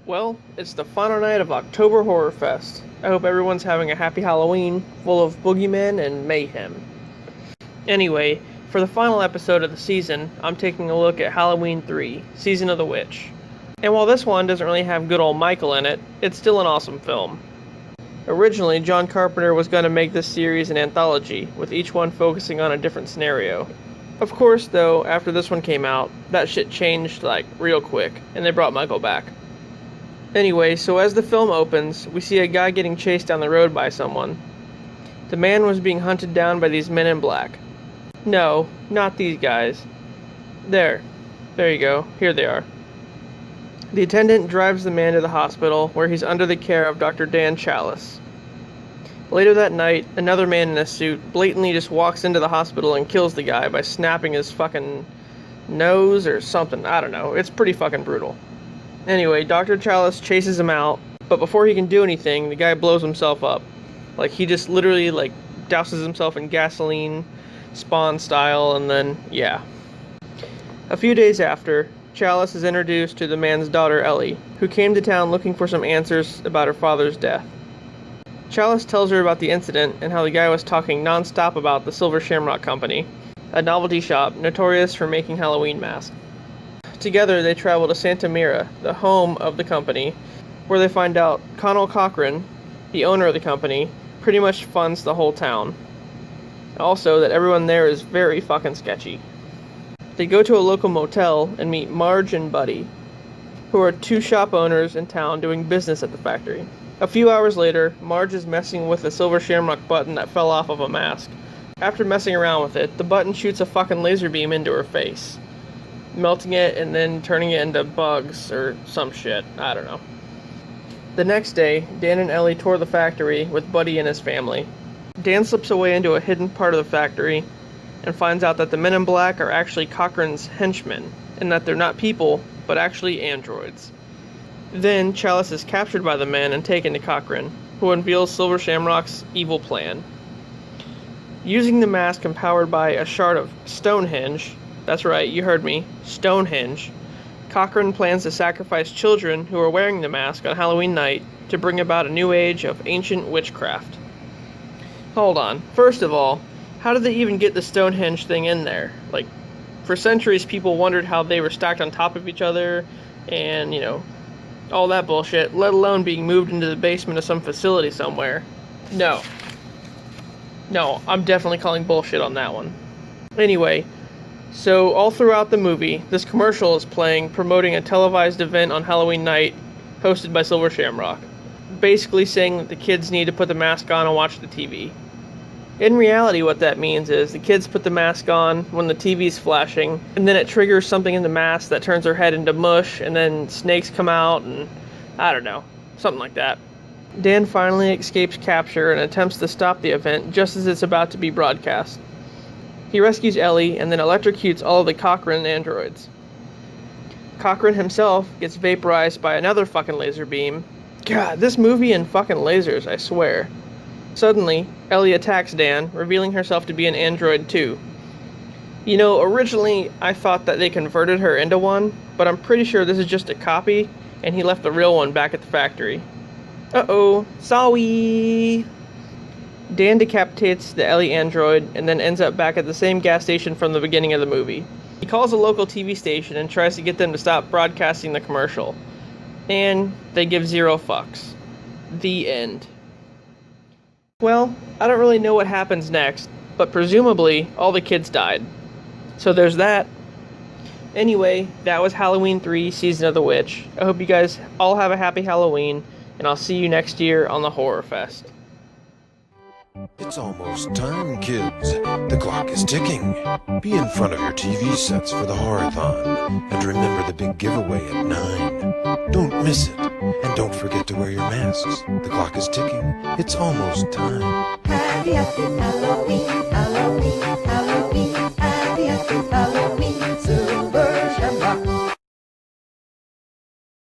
Well, it's the final night of October Horrorfest. I hope everyone's having a happy Halloween, full of boogeymen and mayhem. Anyway, for the final episode of the season, I'm taking a look at Halloween 3, Season of the Witch. And while this one doesn't really have good old Michael in it, it's still an awesome film. Originally, John Carpenter was going to make this series an anthology, with each one focusing on a different scenario. Of course, though, after this one came out, that shit changed, real quick, and they brought Michael back. Anyway, so as the film opens, we see a guy getting chased down the road by someone. The man was being hunted down by these men in black. No, not these guys. There you go, here they are. The attendant drives the man to the hospital, where he's under the care of Dr. Dan Challis. Later that night, another man in a suit blatantly just walks into the hospital and kills the guy by snapping his fucking nose or something, I don't know, it's pretty fucking brutal. Anyway, Dr. Challis chases him out, but before he can do anything, the guy blows himself up. He just literally, douses himself in gasoline, Spawn style, and then, yeah. A few days after, Challis is introduced to the man's daughter, Ellie, who came to town looking for some answers about her father's death. Challis tells her about the incident and how the guy was talking non-stop about the Silver Shamrock Company, a novelty shop notorious for making Halloween masks. Together, they travel to Santa Mira, the home of the company, where they find out Connell Cochran, the owner of the company, pretty much funds the whole town. Also, that everyone there is very fucking sketchy. They go to a local motel and meet Marge and Buddy, who are two shop owners in town doing business at the factory. A few hours later, Marge is messing with the Silver Shamrock button that fell off of a mask. After messing around with it, the button shoots a fucking laser beam into her face, melting it and then turning it into bugs or some shit. I don't know. The next day, Dan and Ellie tour the factory with Buddy and his family. Dan slips away into a hidden part of the factory and finds out that the men in black are actually Cochran's henchmen, and that they're not people, but actually androids. Then, Challis is captured by the men and taken to Cochran, who unveils Silver Shamrock's evil plan. Using the mask empowered by a shard of Stonehenge, that's right, you heard me, Stonehenge, Cochran plans to sacrifice children who are wearing the mask on Halloween night to bring about a new age of ancient witchcraft. Hold on, first of all, how did they even get the Stonehenge thing in there? For centuries people wondered how they were stacked on top of each other, and, all that bullshit, let alone being moved into the basement of some facility somewhere. No, I'm definitely calling bullshit on that one. Anyway, so all throughout the movie, this commercial is playing, promoting a televised event on Halloween night hosted by Silver Shamrock, basically saying that the kids need to put the mask on and watch the TV. In reality, what that means is the kids put the mask on when the TV's flashing, and then it triggers something in the mask that turns their head into mush, and then snakes come out, and I don't know, something like that. Dan finally escapes capture and attempts to stop the event just as it's about to be broadcast. He rescues Ellie and then electrocutes all of the Cochran androids. Cochran himself gets vaporized by another fucking laser beam. God, this movie and fucking lasers, I swear. Suddenly, Ellie attacks Dan, revealing herself to be an android too. Originally I thought that they converted her into one, but I'm pretty sure this is just a copy, and he left the real one back at the factory. Uh-oh, sorry! Dan decapitates the Ellie android and then ends up back at the same gas station from the beginning of the movie. He calls a local TV station and tries to get them to stop broadcasting the commercial. And they give zero fucks. The end. Well, I don't really know what happens next, but presumably all the kids died. So there's that. Anyway, that was Halloween 3, Season of the Witch. I hope you guys all have a happy Halloween, and I'll see you next year on the Horrorfest. It's almost time, kids. The clock is ticking. Be in front of your TV sets for the Horathon. And remember the big giveaway at 9. Don't miss it. And don't forget to wear your masks. The clock is ticking. It's almost time. Happy, happy Halloween, Halloween,